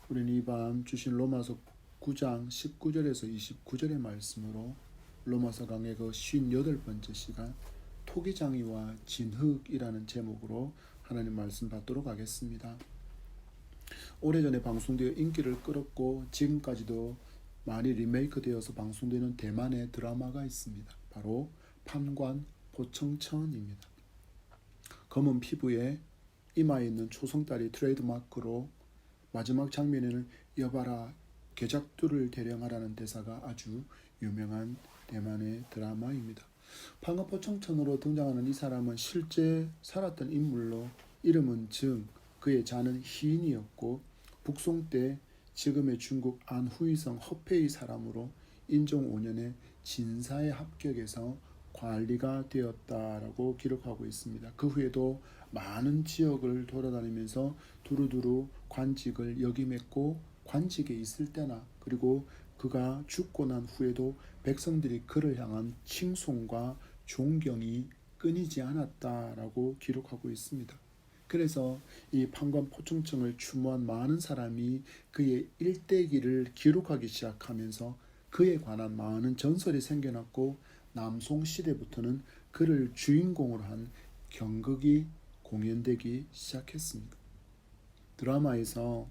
우리는 이 밤 주신 로마서 9장 19절에서 29절의 말씀으로 로마서 강의 그 58번째 시간 토기장이와 진흙이라는 제목으로 하나님 말씀 받도록 하겠습니다. 오래전에 방송되어 인기를 끌었고 지금까지도 많이 리메이크되어서 방송되는 대만의 드라마가 있습니다. 바로 판관 포청천입니다. 검은 피부에 이마에 있는 초성달이 트레이드마크로 마지막 장면에는 여봐라 개작두를 대령하라는 대사가 아주 유명한 대만의 드라마입니다. 판관 포청천으로 등장하는 이 사람은 실제 살았던 인물로 이름은 증, 그의 자는 희인이었고 북송 때 지금의 중국 안후이성 허페이 사람으로 인종 5년에 진사에 합격해서 관리가 되었다라고 기록하고 있습니다. 그 후에도 많은 지역을 돌아다니면서 두루두루 관직을 역임했고 관직에 있을 때나 그리고 그가 죽고 난 후에도 백성들이 그를 향한 칭송과 존경이 끊이지 않았다라고 기록하고 있습니다. 그래서 이 판관 포청천을 추모한 많은 사람이 그의 일대기를 기록하기 시작하면서 그에 관한 많은 전설이 생겨났고 남송 시대부터는 그를 주인공으로 한 경극이 공연되기 시작했습니다. 드라마에서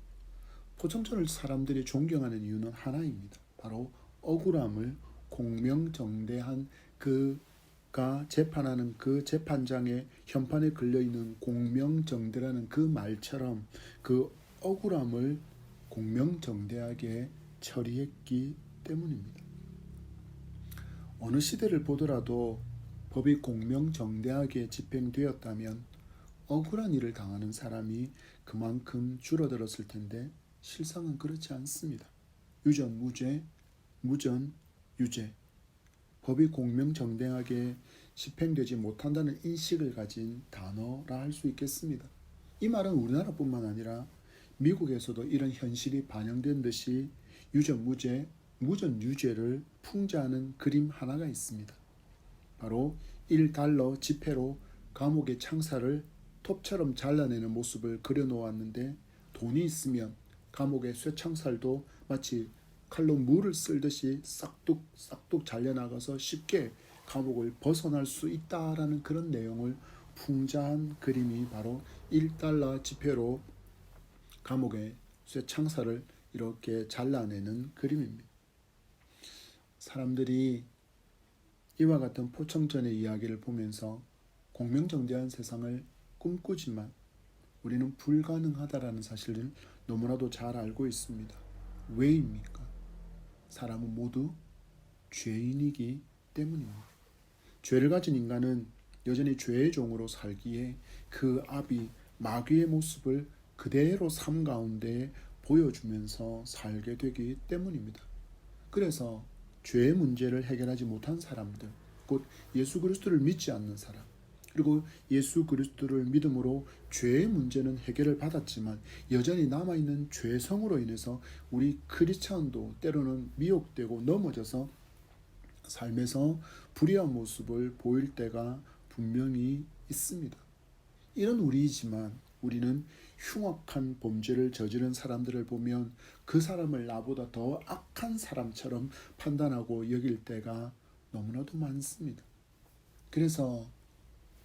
포청천을 사람들이 존경하는 이유는 하나입니다. 바로 억울함을 공명정대한 그가 재판하는 그 재판장의 현판에 걸려있는 공명정대라는 그 말처럼 그 억울함을 공명정대하게 처리했기 때문입니다. 어느 시대를 보더라도 법이 공명정대하게 집행되었다면 억울한 일을 당하는 사람이 그만큼 줄어들었을 텐데 실상은 그렇지 않습니다. 유전 무죄, 무전 유죄. 법이 공명정대하게 집행되지 못한다는 인식을 가진 단어라 할 수 있겠습니다. 이 말은 우리나라뿐만 아니라 미국에서도 이런 현실이 반영된 듯이 유전 무죄, 무전 유죄를 풍자하는 그림 하나가 있습니다. 바로 1달러 지폐로 감옥의 창살을 톱처럼 잘라내는 모습을 그려놓았는데 돈이 있으면 감옥의 쇠창살도 마치 칼로 물을 쓸듯이 싹둑 잘려나가서 쉽게 감옥을 벗어날 수 있다라는 그런 내용을 풍자한 그림이 바로 1달러 지폐로 감옥의 쇠창살을 이렇게 잘라내는 그림입니다. 사람들이 이와 같은 포청천의 이야기를 보면서 공명정대한 세상을 꿈꾸지만 우리는 불가능하다라는 사실을 너무나도 잘 알고 있습니다. 왜입니까? 사람은 모두 죄인이기 때문입니다. 죄를 가진 인간은 여전히 죄의 종으로 살기에 그 아비 마귀의 모습을 그대로 삶 가운데 보여주면서 살게 되기 때문입니다. 그래서 죄의 문제를 해결하지 못한 사람들, 곧 예수 그리스도를 믿지 않는 사람, 그리고 예수 그리스도를 믿음으로 죄의 문제는 해결을 받았지만 여전히 남아있는 죄성으로 인해서 우리 크리스찬도 때로는 미혹되고 넘어져서 삶에서 불의한 모습을 보일 때가 분명히 있습니다. 이런 우리이지만 우리는 흉악한 범죄를 저지른 사람들을 보면 그 사람을 나보다 더 악한 사람처럼 판단하고 여길 때가 너무나도 많습니다. 그래서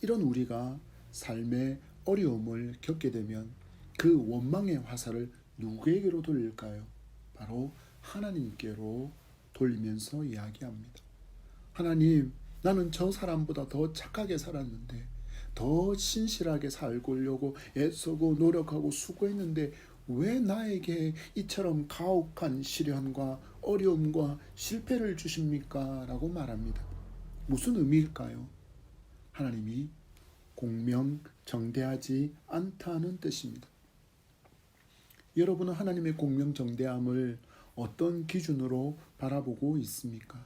이런 우리가 삶의 어려움을 겪게 되면 그 원망의 화살을 누구에게로 돌릴까요? 바로 하나님께로 돌리면서 이야기합니다. 하나님, 나는 저 사람보다 더 착하게 살았는데, 더 신실하게 살고려고 애쓰고 노력하고 수고했는데 왜 나에게 이처럼 가혹한 시련과 어려움과 실패를 주십니까? 라고 말합니다. 무슨 의미일까요? 하나님이 공명정대하지 않다는 뜻입니다. 여러분은 하나님의 공명정대함을 어떤 기준으로 바라보고 있습니까?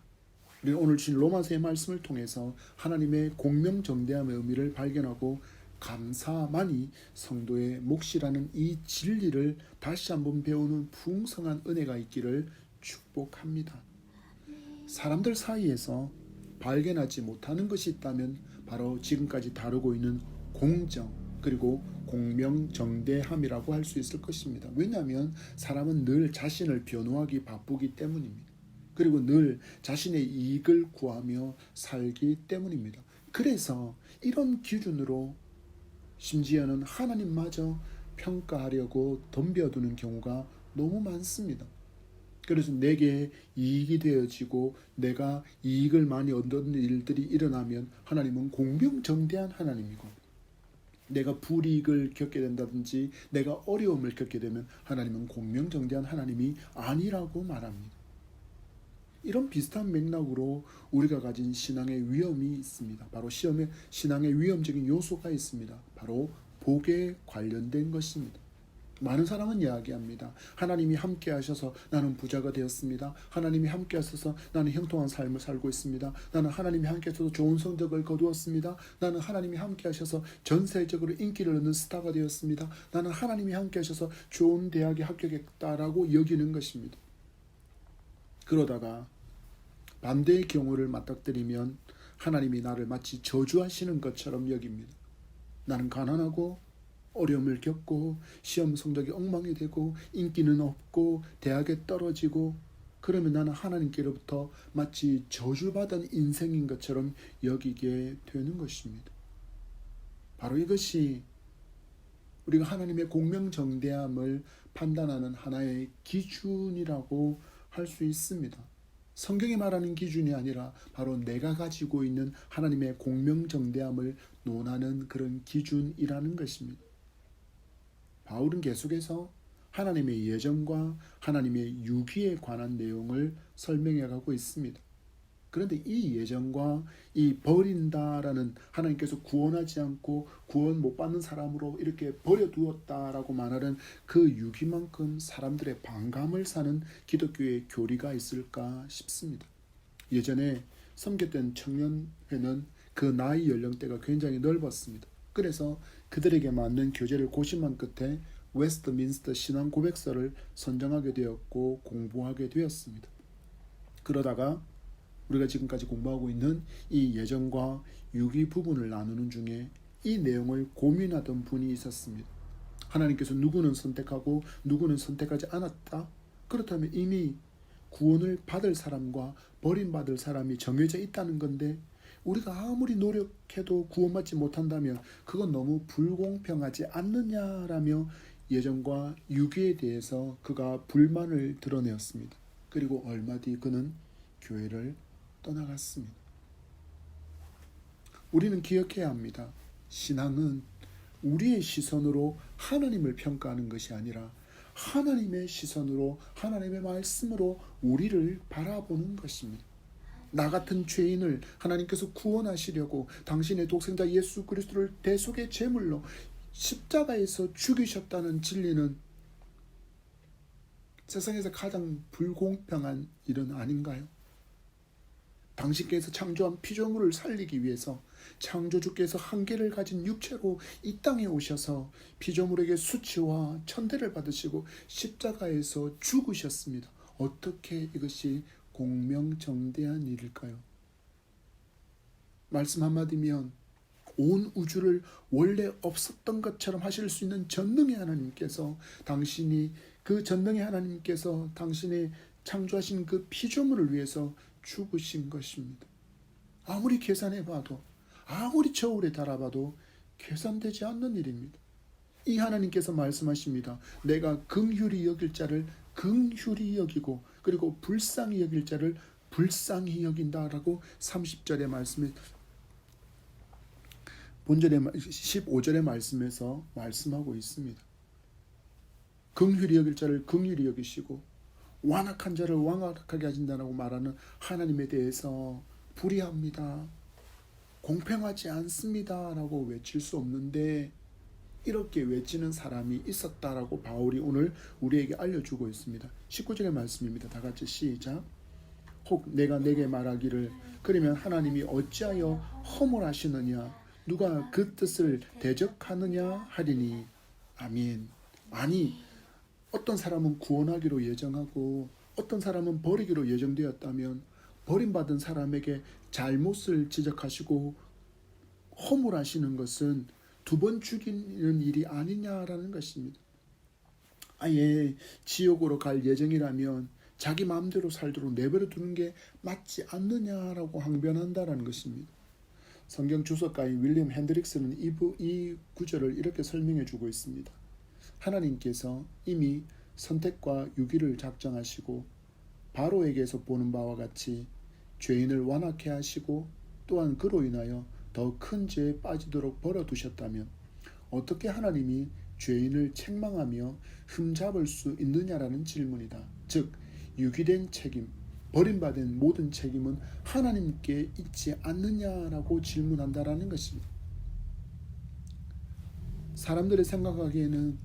우리는 오늘 주신 로마서의 말씀을 통해서 하나님의 공명정대함의 의미를 발견하고 감사만이 성도의 몫이라는 이 진리를 다시 한번 배우는 풍성한 은혜가 있기를 축복합니다. 사람들 사이에서 발견하지 못하는 것이 있다면 바로 지금까지 다루고 있는 공정, 그리고 공명정대함이라고 할 수 있을 것입니다. 왜냐하면 사람은 늘 자신을 변호하기 바쁘기 때문입니다. 그리고 늘 자신의 이익을 구하며 살기 때문입니다. 그래서 이런 기준으로 심지어는 하나님마저 평가하려고 덤벼드는 경우가 너무 많습니다. 그래서 내게 이익이 되어지고 내가 이익을 많이 얻는 일들이 일어나면 하나님은 공명정대한 하나님이고, 내가 불이익을 겪게 된다든지 내가 어려움을 겪게 되면 하나님은 공명정대한 하나님이 아니라고 말합니다. 이런 비슷한 맥락으로 우리가 가진 신앙의 위험이 있습니다. 바로 신앙의 위험적인 요소가 있습니다. 바로 복에 관련된 것입니다. 많은 사람은 이야기합니다. 하나님이 함께 하셔서 나는 부자가 되었습니다. 하나님이 함께 하셔서 나는 형통한 삶을 살고 있습니다. 나는 하나님이 함께 하셔서 좋은 성적을 거두었습니다. 나는 하나님이 함께 하셔서 전 세계적으로 인기를 얻는 스타가 되었습니다. 나는 하나님이 함께 하셔서 좋은 대학에 합격했다라고 여기는 것입니다. 그러다가 반대의 경우를 맞닥뜨리면 하나님이 나를 마치 저주하시는 것처럼 여깁니다. 나는 가난하고 어려움을 겪고 시험 성적이 엉망이 되고 인기는 없고 대학에 떨어지고, 그러면 나는 하나님께로부터 마치 저주받은 인생인 것처럼 여기게 되는 것입니다. 바로 이것이 우리가 하나님의 공명정대함을 판단하는 하나의 기준이라고 할 수 있습니다. 성경이 말하는 기준이 아니라 바로 내가 가지고 있는 하나님의 공명정대함을 논하는 그런 기준이라는 것입니다. 바울은 계속해서 하나님의 예정과 하나님의 유기에 관한 내용을 설명해 가고 있습니다. 그런데 이 예정과 이 버린다라는, 하나님께서 구원하지 않고 구원 못 받는 사람으로 이렇게 버려두었다라고 말하는 그 유기만큼 사람들의 반감을 사는 기독교의 교리가 있을까 싶습니다. 예전에 섬겼던 청년회는 그 나이 연령대가 굉장히 넓었습니다. 그래서 그들에게 맞는 교제를 고심한 끝에 웨스트민스터 신앙 고백서를 선정하게 되었고 공부하게 되었습니다. 그러다가 우리가 지금까지 공부하고 있는 이 예정과 유기 부분을 나누는 중에 이 내용을 고민하던 분이 있었습니다. 하나님께서 누구는 선택하고 누구는 선택하지 않았다? 그렇다면 이미 구원을 받을 사람과 버림받을 사람이 정해져 있다는 건데, 우리가 아무리 노력해도 구원받지 못한다면 그건 너무 불공평하지 않느냐라며 예정과 유기에 대해서 그가 불만을 드러내었습니다. 그리고 얼마 뒤 그는 교회를 떠나갔습니다. 우리는 기억해야 합니다. 신앙은 우리의 시선으로 하나님을 평가하는 것이 아니라 하나님의 시선으로, 하나님의 말씀으로 우리를 바라보는 것입니다. 나 같은 죄인을 하나님께서 구원하시려고 당신의 독생자 예수 그리스도를 대속의 제물로 십자가에서 죽이셨다는 진리는 세상에서 가장 불공평한 일은 아닌가요? 당신께서 창조한 피조물을 살리기 위해서 창조주께서 한계를 가진 육체로 이 땅에 오셔서 피조물에게 수치와 천대를 받으시고 십자가에서 죽으셨습니다. 어떻게 이것이 공명정대한 일일까요? 말씀 한마디면 온 우주를 원래 없었던 것처럼 하실 수 있는 전능의 하나님께서, 당신이 그 전능의 하나님께서 당신의 창조하신 그 피조물을 위해서 죽으신 것입니다. 아무리 계산해봐도, 아무리 저울에 달아봐도 계산되지 않는 일입니다. 이 하나님께서 말씀하십니다. 내가 긍휼히 여길 자를 긍휼히 여기고 그리고 불쌍히 여길 자를 불쌍히 여긴다라고 30절의 말씀에, 본절의 15절의 말씀에서 말씀하고 있습니다. 긍휼히 여길 자를 긍휼히 여기시고 완악한 자를 완악하게 하신다라고 말하는 하나님에 대해서 불의합니다, 공평하지 않습니다 라고 외칠 수 없는데, 이렇게 외치는 사람이 있었다라고 바울이 오늘 우리에게 알려주고 있습니다. 19절의 말씀입니다. 다 같이 시작. 혹 내가 내게 말하기를 그러면 하나님이 어찌하여 허물하시느냐, 누가 그 뜻을 대적하느냐 하리니 아멘. 아니, 어떤 사람은 구원하기로 예정하고 어떤 사람은 버리기로 예정되었다면 버림받은 사람에게 잘못을 지적하시고 허물하시는 것은 두 번 죽이는 일이 아니냐라는 것입니다. 아예 지옥으로 갈 예정이라면 자기 마음대로 살도록 내버려 두는 게 맞지 않느냐라고 항변한다라는 것입니다. 성경 주석가인 윌리엄 핸드릭스는 이 구절을 이렇게 설명해 주고 있습니다. 하나님께서 이미 선택과 유기를 작정하시고 바로에게서 보는 바와 같이 죄인을 완악해 하시고 또한 그로 인하여 더 큰 죄에 빠지도록 벌어두셨다면 어떻게 하나님이 죄인을 책망하며 흠잡을 수 있느냐라는 질문이다. 즉 유기된 책임, 버림받은 모든 책임은 하나님께 있지 않느냐라고 질문한다라는 것입니다. 사람들이 생각하기에는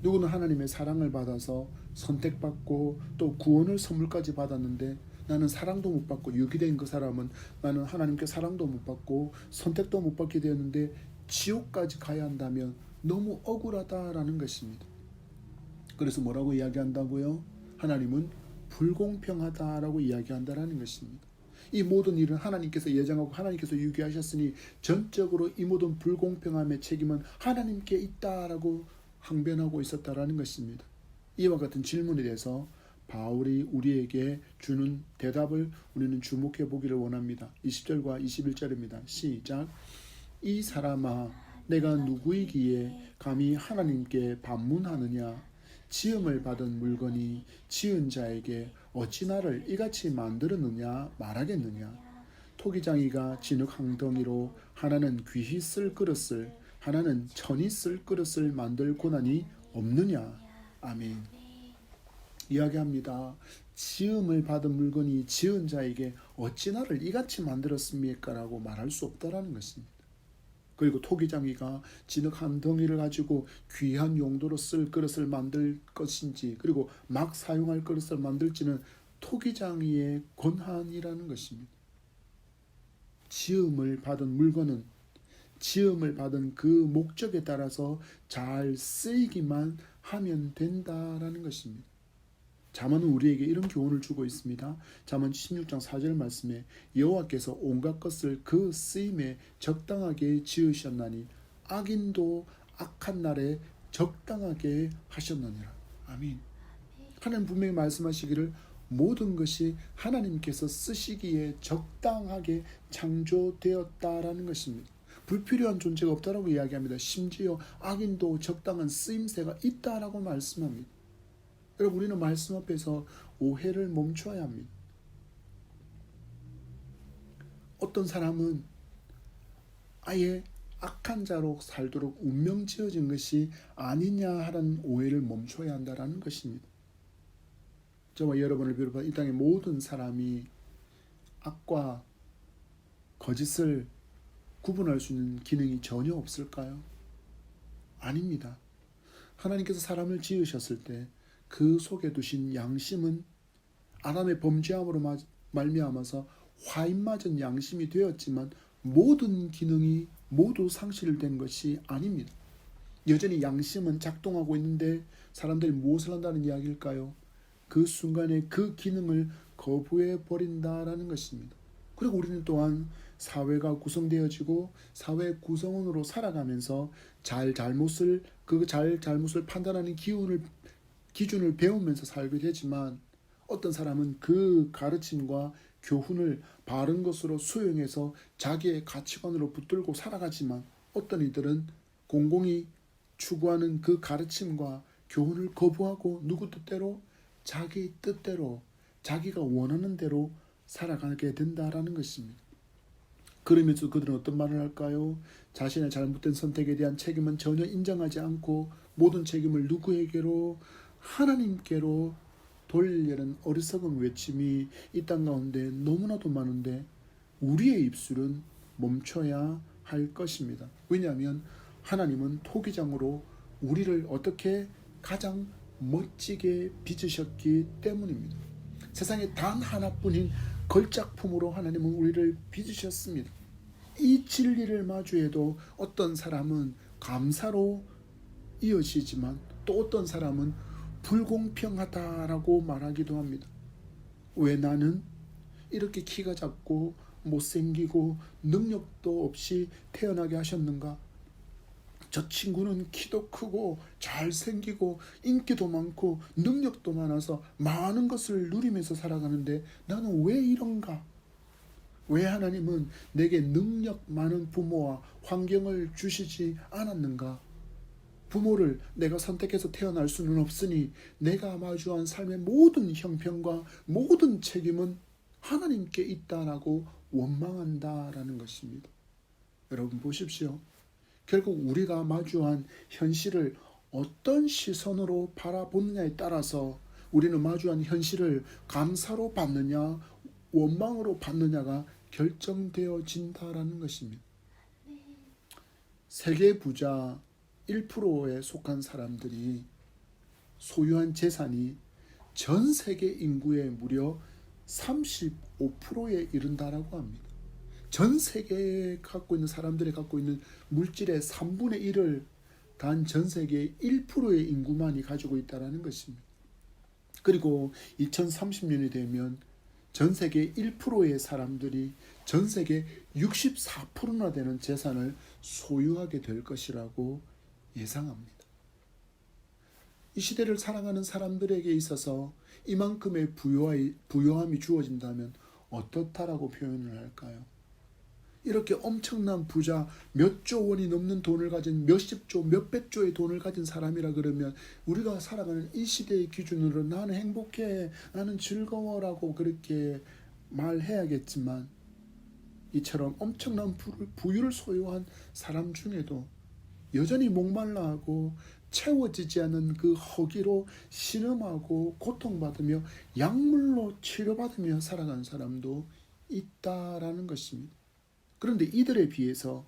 누구는 하나님의 사랑을 받아서 선택받고 또 구원을 선물까지 받았는데 나는 사랑도 못 받고, 유기된 그 사람은 나는 하나님께 사랑도 못 받고 선택도 못 받게 되었는데 지옥까지 가야 한다면 너무 억울하다라는 것입니다. 그래서 뭐라고 이야기한다고요? 하나님은 불공평하다라고 이야기한다라는 것입니다. 이 모든 일은 하나님께서 예정하고 하나님께서 유기하셨으니 전적으로 이 모든 불공평함의 책임은 하나님께 있다라고 항변하고 있었다라는 것입니다. 이와 같은 질문에 대해서 바울이 우리에게 주는 대답을 우리는 주목해 보기를 원합니다. 20절과 21절입니다. 시작. 이 사람아, 내가 누구이기에 감히 하나님께 반문하느냐? 지음을 받은 물건이 지은 자에게 어찌 나를 이같이 만들었느냐 말하겠느냐? 토기장이가 진흙 항덩이로 하나는 귀히 쓸 그릇을, 하나는 천히 쓸 그릇을 만들 고난이 없느냐? 아멘. 이야기합니다. 지음을 받은 물건이 지은 자에게 어찌 나를 이같이 만들었습니까? 라고 말할 수 없다라는 것입니다. 그리고 토기장이가 진흙 한 덩이를 가지고 귀한 용도로 쓸 그릇을 만들 것인지, 그리고 막 사용할 그릇을 만들지는 토기장이의 권한이라는 것입니다. 지음을 받은 물건은 지음을 받은 그 목적에 따라서 잘 쓰이기만 하면 된다라는 것입니다. 잠언은 우리에게 이런 교훈을 주고 있습니다. 잠언 16장 4절 말씀에 여호와께서 온갖 것을 그 쓰임에 적당하게 지으셨나니 악인도 악한 날에 적당하게 하셨느니라. 아멘. 하나님 분명히 말씀하시기를 모든 것이 하나님께서 쓰시기에 적당하게 창조되었다라는 것입니다. 불필요한 존재가 없다라고 이야기합니다. 심지어 악인도 적당한 쓰임새가 있다라고 말씀합니다. 여러분, 우리는 말씀 앞에서 오해를 멈춰야 합니다. 어떤 사람은 아예 악한 자로 살도록 운명 지어진 것이 아니냐 하는 오해를 멈춰야 한다는 것입니다. 저와 여러분을 비롯한 이 땅의 모든 사람이 악과 거짓을 구분할 수 있는 기능이 전혀 없을까요? 아닙니다. 하나님께서 사람을 지으셨을 때 그 속에 두신 양심은 아담의 범죄함으로 말미암아서 화인맞은 양심이 되었지만 모든 기능이 모두 상실된 것이 아닙니다. 여전히 양심은 작동하고 있는데 사람들이 무엇을 한다는 이야기일까요? 그 순간에 그 기능을 거부해 버린다라는 것입니다. 그리고 우리는 또한 사회가 구성되어지고 사회 구성원으로 살아가면서 잘잘못을 판단하는 기준을 배우면서 살게 되지만 어떤 사람은 그 가르침과 교훈을 바른 것으로 수용해서 자기의 가치관으로 붙들고 살아가지만 어떤 이들은 공공이 추구하는 그 가르침과 교훈을 거부하고 누구 뜻대로 자기 뜻대로 자기가 원하는 대로 살아가게 된다라는 것입니다. 그러면서 그들은 어떤 말을 할까요? 자신의 잘못된 선택에 대한 책임은 전혀 인정하지 않고 모든 책임을 누구에게로? 하나님께로 돌리려는 어리석은 외침이 이 땅 가운데 너무나도 많은데 우리의 입술은 멈춰야 할 것입니다. 왜냐하면 하나님은 토기장으로 우리를 어떻게 가장 멋지게 빚으셨기 때문입니다. 세상에 단 하나뿐인 걸작품으로 하나님은 우리를 빚으셨습니다. 이 진리를 마주해도 어떤 사람은 감사로 이어지지만 또 어떤 사람은 불공평하다라고 말하기도 합니다. 왜 나는 이렇게 키가 작고 못생기고 능력도 없이 태어나게 하셨는가? 저 친구는 키도 크고 잘생기고 인기도 많고 능력도 많아서 많은 것을 누리면서 살아가는데 나는 왜 이런가? 왜 하나님은 내게 능력 많은 부모와 환경을 주시지 않았는가? 부모를 내가 선택해서 태어날 수는 없으니 내가 마주한 삶의 모든 형편과 모든 책임은 하나님께 있다라고 원망한다라는 것입니다. 여러분 보십시오. 결국 우리가 마주한 현실을 어떤 시선으로 바라보느냐에 따라서 우리는 마주한 현실을 감사로 받느냐 원망으로 받느냐가 결정되어진다라는 것입니다. 세계 부자 1%에 속한 사람들이 소유한 재산이 전 세계 인구의 무려 35%에 이른다라고 합니다. 전 세계에 갖고 있는 사람들이 갖고 있는 물질의 3분의 1을 단 전 세계의 1%의 인구만이 가지고 있다는 것입니다. 그리고 2030년이 되면 전 세계 1%의 사람들이 전 세계 64%나 되는 재산을 소유하게 될 것이라고 예상합니다. 이 시대를 살아가는 사람들에게 있어서 이만큼의 부요함이 주어진다면 어떻다라고 표현을 할까요? 이렇게 엄청난 부자 몇 조 원이 넘는 돈을 가진 몇십 조, 몇백 조의 돈을 가진 사람이라 그러면 우리가 살아가는 이 시대의 기준으로 나는 행복해, 나는 즐거워라고 그렇게 말해야겠지만 이처럼 엄청난 부유를 소유한 사람 중에도 여전히 목말라하고 채워지지 않는 그 허기로 신음하고 고통받으며 약물로 치료받으며 살아가는 사람도 있다라는 것입니다. 그런데 이들에 비해서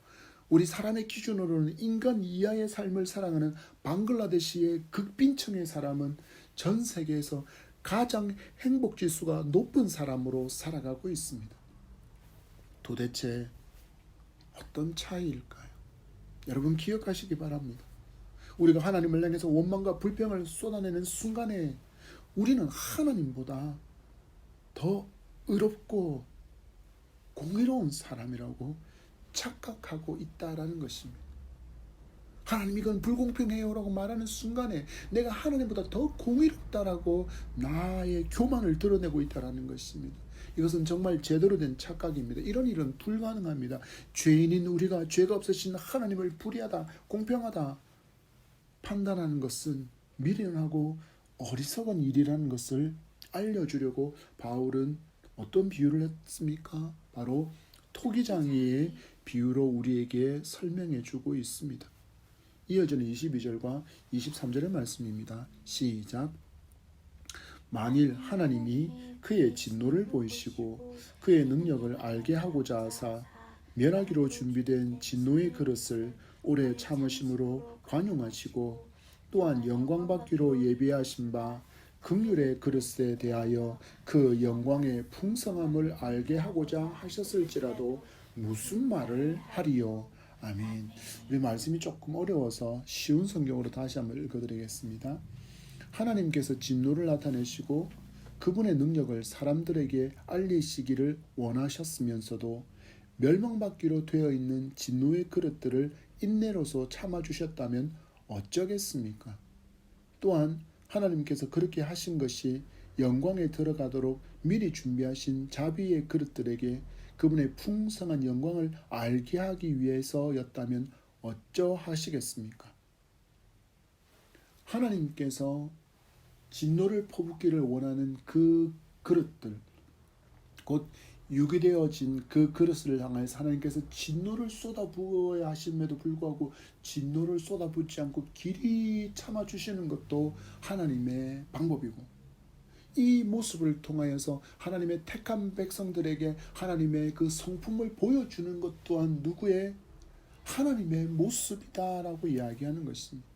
우리 사람의 기준으로는 인간 이하의 삶을 살아가는 방글라데시의 극빈층의 사람은 전 세계에서 가장 행복지수가 높은 사람으로 살아가고 있습니다. 도대체 어떤 차이일까요? 여러분 기억하시기 바랍니다. 우리가 하나님을 향해서 원망과 불평을 쏟아내는 순간에 우리는 하나님보다 더 의롭고 공의로운 사람이라고 착각하고 있다라는 것입니다. 하나님 이건 불공평해요 라고 말하는 순간에 내가 하나님보다 더 공의롭다라고 나의 교만을 드러내고 있다라는 것입니다. 이것은 정말 제대로 된 착각입니다. 이런 일은 불가능합니다. 죄인인 우리가 죄가 없으신 하나님을 불의하다, 공평하다 판단하는 것은 미련하고 어리석은 일이라는 것을 알려주려고 바울은 어떤 비유를 했습니까? 바로 토기장이의 비유로 우리에게 설명해 주고 있습니다. 이어지는 22절과 23절의 말씀입니다. 시작. 만일 하나님이 그의 진노를 보이시고 그의 능력을 알게 하고자 하사 멸하기로 준비된 진노의 그릇을 오래 참으심으로 관용하시고 또한 영광받기로 예비하신 바 긍휼의 그릇에 대하여 그 영광의 풍성함을 알게 하고자 하셨을지라도 무슨 말을 하리요. 아멘. 우리 말씀이 조금 어려워서 쉬운 성경으로 다시 한번 읽어드리겠습니다. 하나님께서 진노를 나타내시고 그분의 능력을 사람들에게 알리시기를 원하셨으면서도 멸망받기로 되어 있는 진노의 그릇들을 인내로서 참아주셨다면 어쩌겠습니까? 또한 하나님께서 그렇게 하신 것이 영광에 들어가도록 미리 준비하신 자비의 그릇들에게 그분의 풍성한 영광을 알게 하기 위해서였다면 어쩌하시겠습니까? 하나님께서 진노를 퍼붓기를 원하는 그 그릇들, 곧 유기되어진 그 그릇을 향해서 하나님께서 진노를 쏟아부어야 하심에도 불구하고 진노를 쏟아붓지 않고 길이 참아주시는 것도 하나님의 방법이고, 이 모습을 통하여서 하나님의 택한 백성들에게 하나님의 그 성품을 보여주는 것 또한 누구의? 하나님의 모습이다라고 이야기하는 것입니다.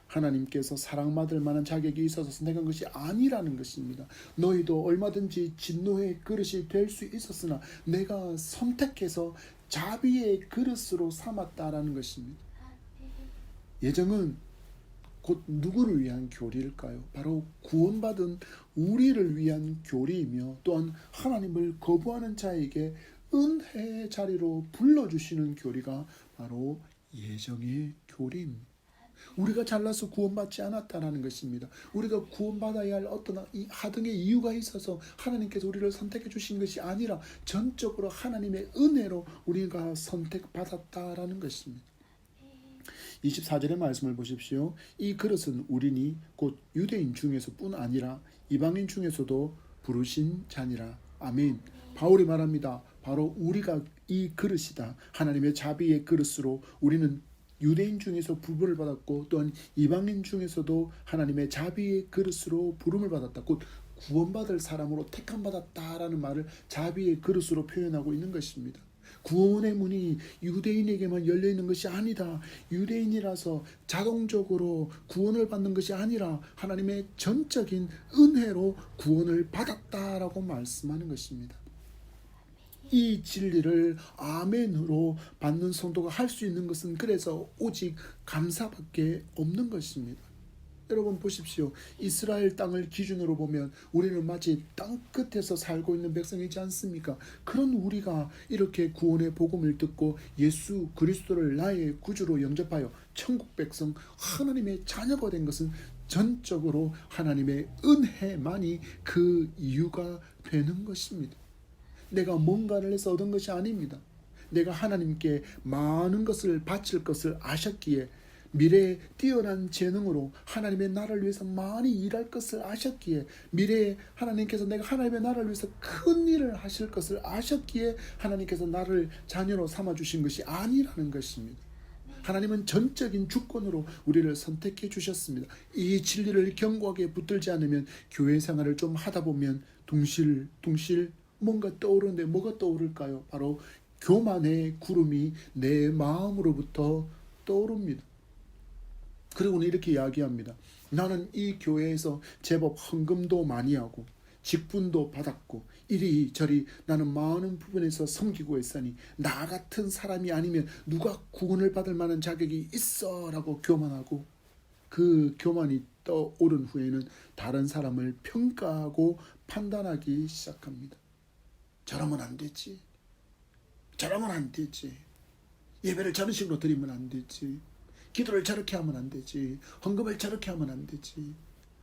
하나님께서 사랑받을 만한 자격이 있어서 선택한 것이 아니라는 것입니다. 너희도 얼마든지 진노의 그릇이 될 수 있었으나 내가 선택해서 자비의 그릇으로 삼았다라는 것입니다. 예정은 곧 누구를 위한 교리일까요? 바로 구원받은 우리를 위한 교리이며 또한 하나님을 거부하는 자에게 은혜의 자리로 불러주시는 교리가 바로 예정의 교리입니다. 우리가 잘나서 구원받지 않았다는 것입니다. 우리가 구원받아야 할 어떤 하등의 이유가 있어서 하나님께서 우리를 선택해 주신 것이 아니라 전적으로 하나님의 은혜로 우리가 선택받았다라는 것입니다. 24절의 말씀을 보십시오. 이 그릇은 우리니 곧 유대인 중에서뿐 아니라 이방인 중에서도 부르신 자니라. 아멘. 바울이 말합니다. 바로 우리가 이 그릇이다. 하나님의 자비의 그릇으로 우리는 유대인 중에서 부름을 받았고 또한 이방인 중에서도 하나님의 자비의 그릇으로 부름을 받았다. 곧 구원받을 사람으로 택함받았다라는 말을 자비의 그릇으로 표현하고 있는 것입니다. 구원의 문이 유대인에게만 열려있는 것이 아니다. 유대인이라서 자동적으로 구원을 받는 것이 아니라 하나님의 전적인 은혜로 구원을 받았다라고 말씀하는 것입니다. 이 진리를 아멘으로 받는 성도가 할 수 있는 것은 그래서 오직 감사밖에 없는 것입니다. 여러분 보십시오. 이스라엘 땅을 기준으로 보면 우리는 마치 땅 끝에서 살고 있는 백성이지 않습니까? 그런 우리가 이렇게 구원의 복음을 듣고 예수 그리스도를 나의 구주로 영접하여 천국 백성 하나님의 자녀가 된 것은 전적으로 하나님의 은혜만이 그 이유가 되는 것입니다. 내가 뭔가를 해서 얻은 것이 아닙니다. 내가 하나님께 많은 것을 바칠 것을 아셨기에 미래에 뛰어난 재능으로 하나님의 나라를 위해서 많이 일할 것을 아셨기에 미래에 하나님께서 내가 하나님의 나라를 위해서 큰 일을 하실 것을 아셨기에 하나님께서 나를 자녀로 삼아주신 것이 아니라는 것입니다. 하나님은 전적인 주권으로 우리를 선택해 주셨습니다. 이 진리를 견고하게 붙들지 않으면 교회 생활을 좀 하다 보면 둥실둥실 뭔가 떠오르는데 뭐가 떠오를까요? 바로 교만의 구름이 내 마음으로부터 떠오릅니다. 그리고는 이렇게 이야기합니다. 나는 이 교회에서 제법 헌금도 많이 하고 직분도 받았고 이리저리 나는 많은 부분에서 섬기고 있으니 나 같은 사람이 아니면 누가 구원을 받을 만한 자격이 있어 라고 교만하고 그 교만이 떠오른 후에는 다른 사람을 평가하고 판단하기 시작합니다. 저러면 안 되지. 저러면 안 되지. 예배를 저런 식으로 드리면 안 되지. 기도를 저렇게 하면 안 되지. 헌금을 저렇게 하면 안 되지.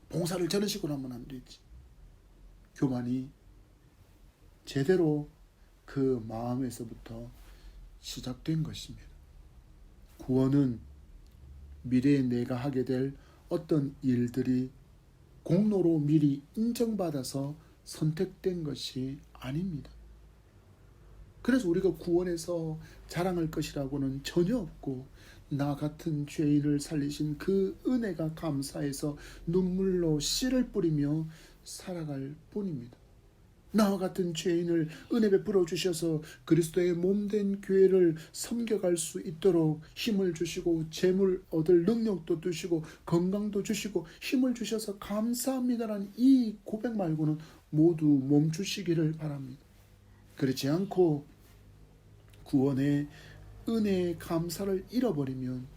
봉사를 저런 식으로 하면 안 되지. 교만이 제대로 그 마음에서부터 시작된 것입니다. 구원은 미래에 내가 하게 될 어떤 일들이 공로로 미리 인정받아서 선택된 것이 아닙니다. 그래서 우리가 구원에서 자랑할 것이라고는 전혀 없고 나 같은 죄인을 살리신 그 은혜가 감사해서 눈물로 씨를 뿌리며 살아갈 뿐입니다. 나와 같은 죄인을 은혜 베풀어 주셔서 그리스도의 몸된 교회를 섬겨갈 수 있도록 힘을 주시고 재물 얻을 능력도 주시고 건강도 주시고 힘을 주셔서 감사합니다라는 이 고백 말고는 모두 멈추시기를 바랍니다. 그렇지 않고 구원의 은혜의 감사를 잃어버리면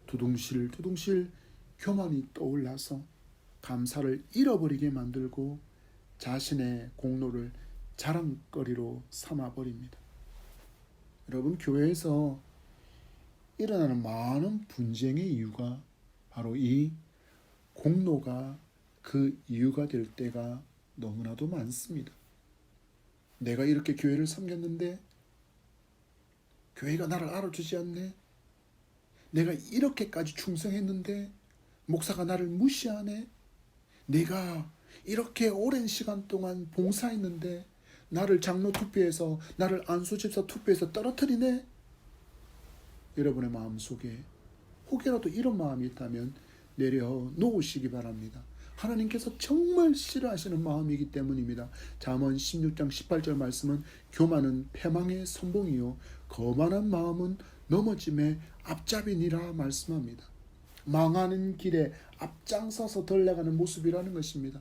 두둥실 교만이 떠올라서 감사를 잃어버리게 만들고 자신의 공로를 자랑거리로 삼아버립니다. 여러분 교회에서 일어나는 많은 분쟁의 이유가 바로 이 공로가 그 이유가 될 때가 너무나도 많습니다. 내가 이렇게 교회를 섬겼는데 교회가 나를 알아주지 않네. 내가 이렇게까지 충성했는데 목사가 나를 무시하네. 내가 이렇게 오랜 시간 동안 봉사했는데 나를 장로 투표에서 나를 안수집사 투표에서 떨어뜨리네. 여러분의 마음속에 혹여라도 이런 마음이 있다면 내려놓으시기 바랍니다. 하나님께서 정말 싫어하시는 마음이기 때문입니다. 잠언 16장 18절 말씀은 교만은 패망의 선봉이요 거만한 마음은 넘어짐의 앞잡이니라 말씀합니다. 망하는 길에 앞장서서 달려가는 모습이라는 것입니다.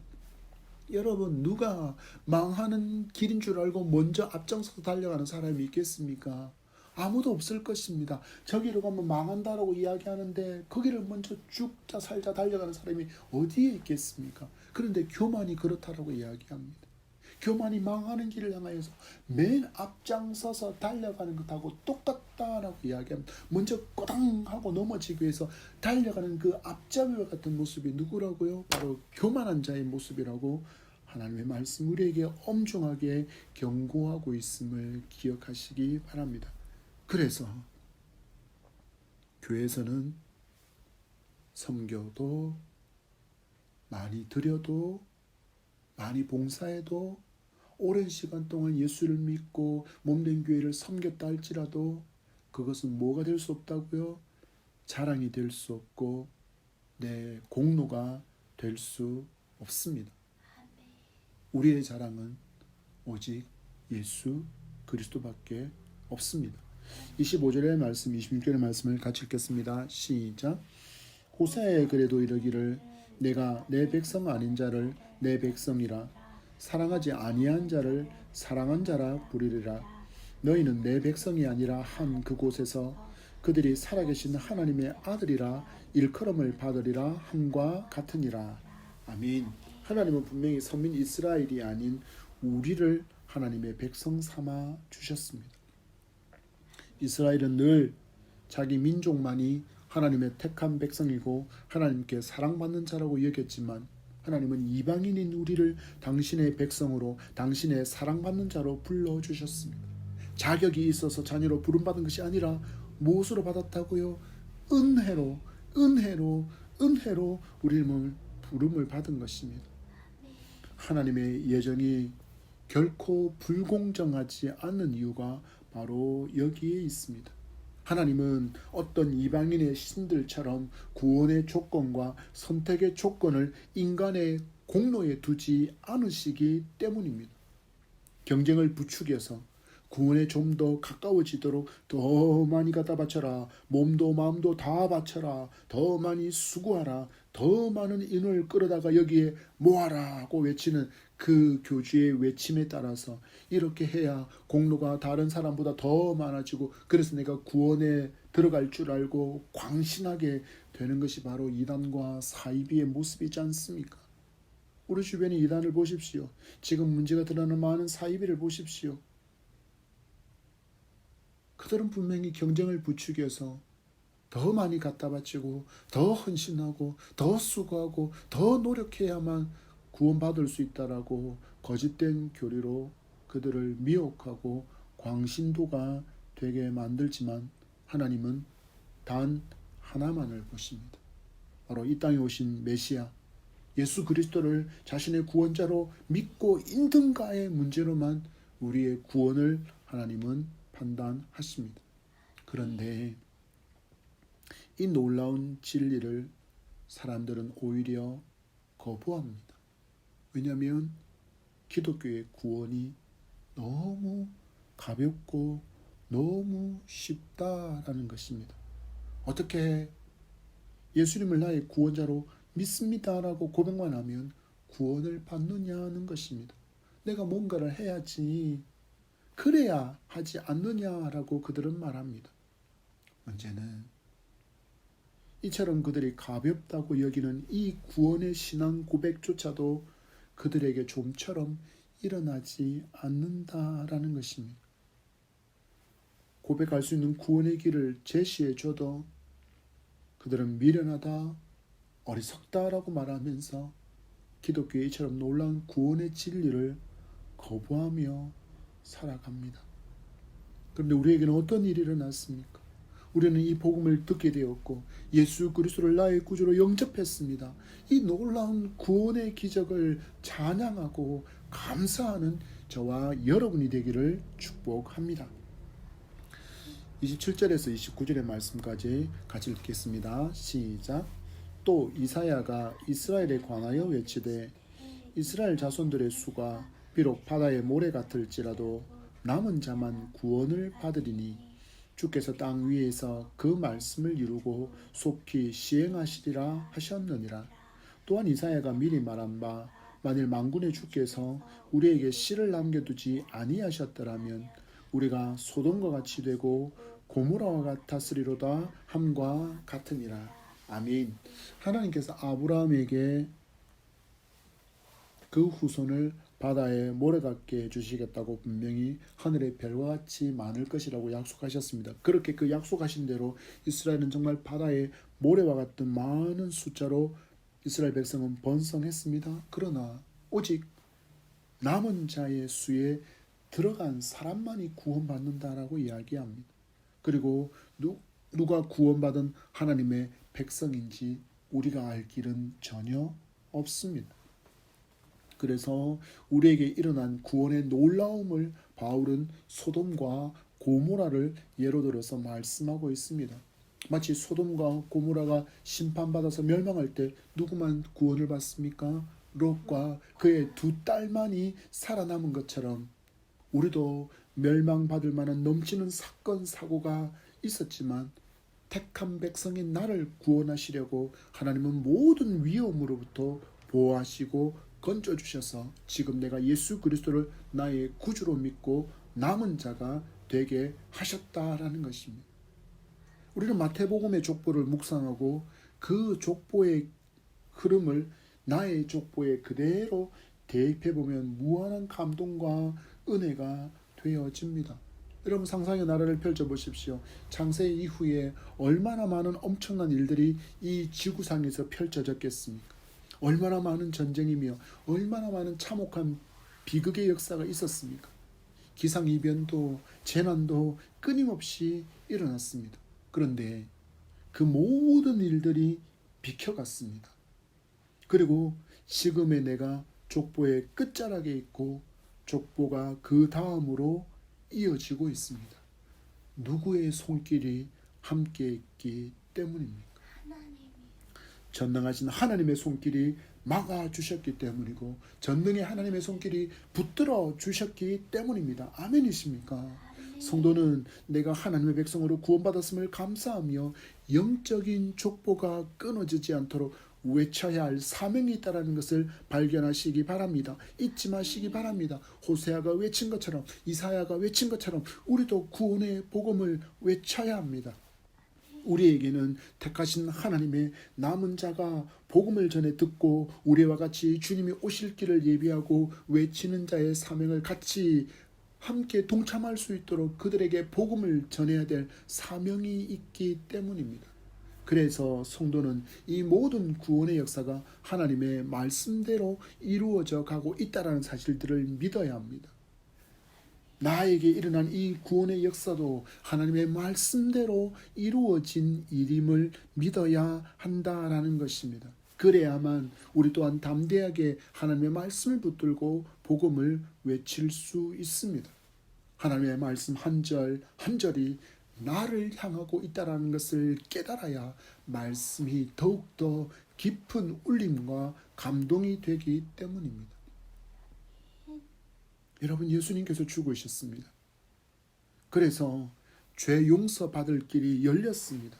여러분 누가 망하는 길인 줄 알고 먼저 앞장서서 달려가는 사람이 있겠습니까? 아무도 없을 것입니다. 저기로 가면 망한다라고 이야기하는데 거기를 먼저 죽자 살자 달려가는 사람이 어디에 있겠습니까? 그런데 교만이 그렇다라고 이야기합니다. 교만이 망하는 길을 향하여서 맨 앞장서서 달려가는 것하고 똑같다라고 이야기합니다. 먼저 꼬당 하고 넘어지기 위해서 달려가는 그 앞잡이와 같은 모습이 누구라고요? 바로 교만한 자의 모습이라고 하나님의 말씀 우리에게 엄중하게 경고하고 있음을 기억하시기 바랍니다. 그래서 교회에서는 섬겨도 많이 드려도 많이 봉사해도 오랜 시간 동안 예수를 믿고 몸된 교회를 섬겼다 할지라도 그것은 뭐가 될 수 없다고요? 자랑이 될 수 없고 내 공로가 될 수 없습니다. 우리의 자랑은 오직 예수 그리스도밖에 없습니다. 25절의 말씀, 26절의 말씀을 같이 읽겠습니다. 시작. 호세아의 글에도 이르기를 내가 내 백성 아닌 자를 내 백성이라 사랑하지 아니한 자를 사랑한 자라 부르리라. 너희는 내 백성이 아니라 한 그곳에서 그들이 살아계신 하나님의 아들이라 일컬음을 받으리라 함과 같으니라. 아멘. 하나님은 분명히 선민 이스라엘이 아닌 우리를 하나님의 백성 삼아 주셨습니다. 이스라엘은 늘 자기 민족만이 하나님의 택한 백성이고 하나님께 사랑받는 자라고 여겼지만 하나님은 이방인인 우리를 당신의 백성으로 당신의 사랑받는 자로 불러주셨습니다. 자격이 있어서 자녀로 부름받은 것이 아니라 무엇으로 받았다고요? 은혜로 우리를 부름을 받은 것입니다. 하나님의 예정이 결코 불공정하지 않는 이유가 바로 여기에 있습니다. 하나님은 어떤 이방인의 신들처럼 구원의 조건과 선택의 조건을 인간의 공로에 두지 않으시기 때문입니다. 경쟁을 부추겨서 구원에 좀 더 가까워지도록 더 많이 갖다 바쳐라, 몸도 마음도 다 바쳐라, 더 많이 수고하라, 더 많은 인을 끌어다가 여기에 모아라고 외치는 그 교주의 외침에 따라서 이렇게 해야 공로가 다른 사람보다 더 많아지고 그래서 내가 구원에 들어갈 줄 알고 광신하게 되는 것이 바로 이단과 사이비의 모습이지 않습니까? 우리 주변의 이단을 보십시오. 지금 문제가 드러나는 많은 사이비를 보십시오. 그들은 분명히 경쟁을 부추겨서 더 많이 갖다 바치고 더 헌신하고 더 수고하고 더 노력해야만 구원받을 수 있다라고 거짓된 교리로 그들을 미혹하고 광신도가 되게 만들지만 하나님은 단 하나만을 보십니다. 바로 이 땅에 오신 메시아 예수 그리스도를 자신의 구원자로 믿고 있는가의 문제로만 우리의 구원을 하나님은 판단하십니다. 그런데 이 놀라운 진리를 사람들은 오히려 거부합니다. 왜냐하면 기독교의 구원이 너무 가볍고 너무 쉽다라는 것입니다. 어떻게 예수님을 나의 구원자로 믿습니다라고 고백만 하면 구원을 받느냐는 것입니다. 내가 뭔가를 해야지 그래야 하지 않느냐라고 그들은 말합니다. 문제는 이처럼 그들이 가볍다고 여기는 이 구원의 신앙 고백조차도 그들에게 좀처럼 일어나지 않는다라는 것입니다. 고백할 수 있는 구원의 길을 제시해 줘도 그들은 미련하다, 어리석다라고 말하면서 기독교의 이처럼 놀라운 구원의 진리를 거부하며 살아갑니다. 그런데 우리에게는 어떤 일이 일어났습니까? 우리는 이 복음을 듣게 되었고 예수 그리스도를 나의 구주로 영접했습니다. 이 놀라운 구원의 기적을 찬양하고 감사하는 저와 여러분이 되기를 축복합니다. 27절에서 29절의 말씀까지 같이 읽겠습니다. 시작. 또 이사야가 이스라엘에 관하여 외치되 이스라엘 자손들의 수가 비록 바다의 모래 같을지라도 남은 자만 구원을 받으리니 주께서 땅 위에서 그 말씀을 이루고 속히 시행하시리라 하셨느니라. 또한 이사야가 미리 말한 바 만일 만군의 주께서 우리에게 씨를 남겨두지 아니하셨더라면 우리가 소돔과 같이 되고 고모라와 같았으리로다 함과 같으니라. 아멘. 하나님께서 아브라함에게 그 후손을 바다에 모래 같게 해주시겠다고 분명히 하늘의 별과 같이 많을 것이라고 약속하셨습니다. 그렇게 그 약속하신 대로 이스라엘은 정말 바다에 모래와 같은 많은 숫자로 이스라엘 백성은 번성했습니다. 그러나 오직 남은 자의 수에 들어간 사람만이 구원받는다라고 이야기합니다. 그리고 누가 구원받은 하나님의 백성인지 우리가 알 길은 전혀 없습니다. 그래서 우리에게 일어난 구원의 놀라움을 바울은 소돔과 고모라를 예로 들어서 말씀하고 있습니다. 마치 소돔과 고모라가 심판받아서 멸망할 때 누구만 구원을 받습니까? 롯과 그의 두 딸만이 살아남은 것처럼 우리도 멸망받을 만한 넘치는 사건 사고가 있었지만 택한 백성인 나를 구원하시려고 하나님은 모든 위험으로부터 보호하시고 건져주셔서 지금 내가 예수 그리스도를 나의 구주로 믿고 남은 자가 되게 하셨다라는 것입니다. 우리는 마태복음의 족보를 묵상하고 그 족보의 흐름을 나의 족보에 그대로 대입해보면 무한한 감동과 은혜가 되어집니다. 여러분 상상의 나라를 펼쳐보십시오. 창세 이후에 얼마나 많은 엄청난 일들이 이 지구상에서 펼쳐졌겠습니까? 얼마나 많은 전쟁이며 얼마나 많은 참혹한 비극의 역사가 있었습니까? 기상이변도 재난도 끊임없이 일어났습니다. 그런데 그 모든 일들이 비켜갔습니다. 그리고 지금의 내가 족보의 끝자락에 있고 족보가 그 다음으로 이어지고 있습니다. 누구의 손길이 함께 있기 때문입니까? 전능하신 하나님의 손길이 막아주셨기 때문이고 전능의 하나님의 손길이 붙들어 주셨기 때문입니다. 아멘이십니까? 성도는 내가 하나님의 백성으로 구원받았음을 감사하며 영적인 족보가 끊어지지 않도록 외쳐야 할 사명이 있다는 것을 발견하시기 바랍니다. 잊지 마시기 바랍니다. 호세아가 외친 것처럼 이사야가 외친 것처럼 우리도 구원의 복음을 외쳐야 합니다. 우리에게는 택하신 하나님의 남은 자가 복음을 전해 듣고 우리와 같이 주님이 오실 길을 예비하고 외치는 자의 사명을 같이 함께 동참할 수 있도록 그들에게 복음을 전해야 될 사명이 있기 때문입니다. 그래서 성도는 이 모든 구원의 역사가 하나님의 말씀대로 이루어져 가고 있다는 사실들을 믿어야 합니다. 나에게 일어난 이 구원의 역사도 하나님의 말씀대로 이루어진 일임을 믿어야 한다라는 것입니다. 그래야만 우리 또한 담대하게 하나님의 말씀을 붙들고 복음을 외칠 수 있습니다. 하나님의 말씀 한 절 한 절이 나를 향하고 있다는 것을 깨달아야 말씀이 더욱더 깊은 울림과 감동이 되기 때문입니다. 여러분 예수님께서 죽으셨습니다. 그래서 죄 용서받을 길이 열렸습니다.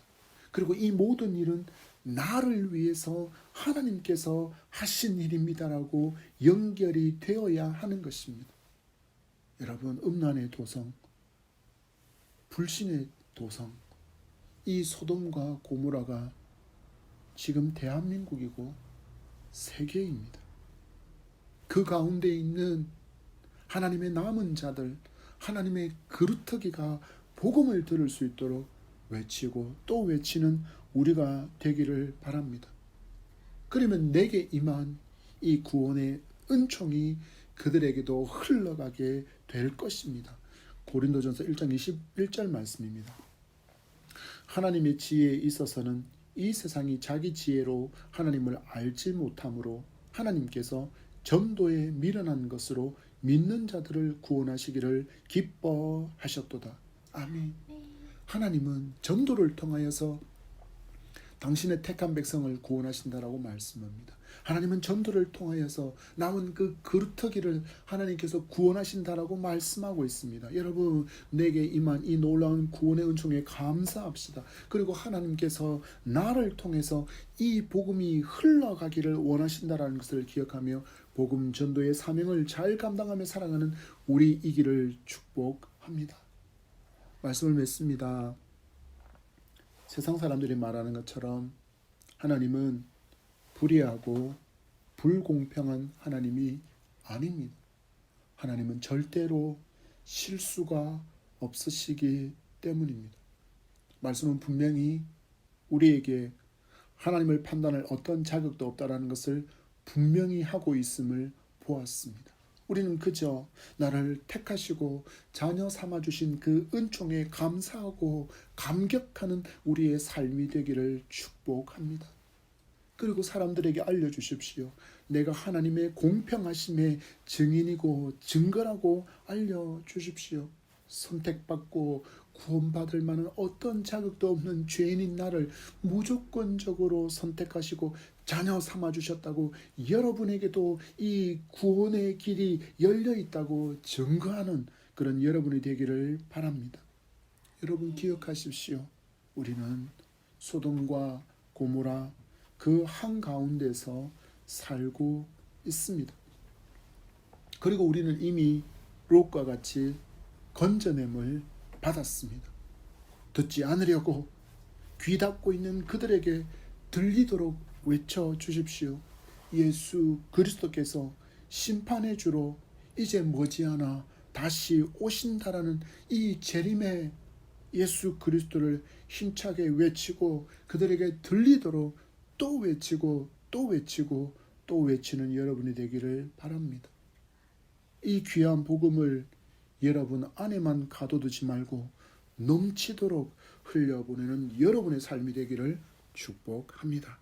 그리고 이 모든 일은 나를 위해서 하나님께서 하신 일입니다라고 연결이 되어야 하는 것입니다. 여러분 음란의 도성, 불신의 도성, 이 소돔과 고모라가 지금 대한민국이고 세계입니다. 그 가운데 있는 하나님의 남은 자들, 하나님의 그루터기가 복음을 들을 수 있도록 외치고 또 외치는 우리가 되기를 바랍니다. 그러면 내게 임한 이 구원의 은총이 그들에게도 흘러가게 될 것입니다. 고린도전서 1장 21절 말씀입니다. 하나님의 지혜에 있어서는 이 세상이 자기 지혜로 하나님을 알지 못하므로 하나님께서 전도에 미련한 것으로 믿는 자들을 구원하시기를 기뻐하셨도다. 아멘. 하나님은 전도를 통하여서 당신의 택한 백성을 구원하신다라고 말씀합니다. 하나님은 전도를 통하여서 남은 그 그루터기를 하나님께서 구원하신다라고 말씀하고 있습니다. 여러분 내게 임한 이 놀라운 구원의 은총에 감사합시다. 그리고 하나님께서 나를 통해서 이 복음이 흘러가기를 원하신다라는 것을 기억하며 복음 전도의 사명을 잘 감당하며 살아가는 우리이기를 축복합니다. 말씀을 맺습니다. 세상 사람들이 말하는 것처럼 하나님은 불의하고 불공평한 하나님이 아닙니다. 하나님은 절대로 실수가 없으시기 때문입니다. 말씀은 분명히 우리에게 하나님을 판단할 어떤 자격도 없다라는 것을 분명히 하고 있음을 보았습니다. 우리는 그저 나를 택하시고 자녀 삼아주신 그 은총에 감사하고 감격하는 우리의 삶이 되기를 축복합니다. 그리고 사람들에게 알려주십시오. 내가 하나님의 공평하심의 증인이고 증거라고 알려주십시오. 선택받고 구원받을 만한 어떤 자격도 없는 죄인인 나를 무조건적으로 선택하시고 자녀 삼아주셨다고 여러분에게도 이 구원의 길이 열려 있다고 증거하는 그런 여러분이 되기를 바랍니다. 여러분 기억하십시오. 우리는 소돔과 고모라 그 한가운데서 살고 있습니다. 그리고 우리는 이미 롯과 같이 건져냄을 받았습니다. 듣지 않으려고 귀 닫고 있는 그들에게 들리도록 외쳐주십시오. 예수 그리스도께서 심판의 주로 이제 머지않아 다시 오신다라는 이 재림의 예수 그리스도를 힘차게 외치고 그들에게 들리도록 또 외치고 또 외치고 또 외치는 여러분이 되기를 바랍니다. 이 귀한 복음을 여러분 안에만 가둬두지 말고 넘치도록 흘려보내는 여러분의 삶이 되기를 축복합니다.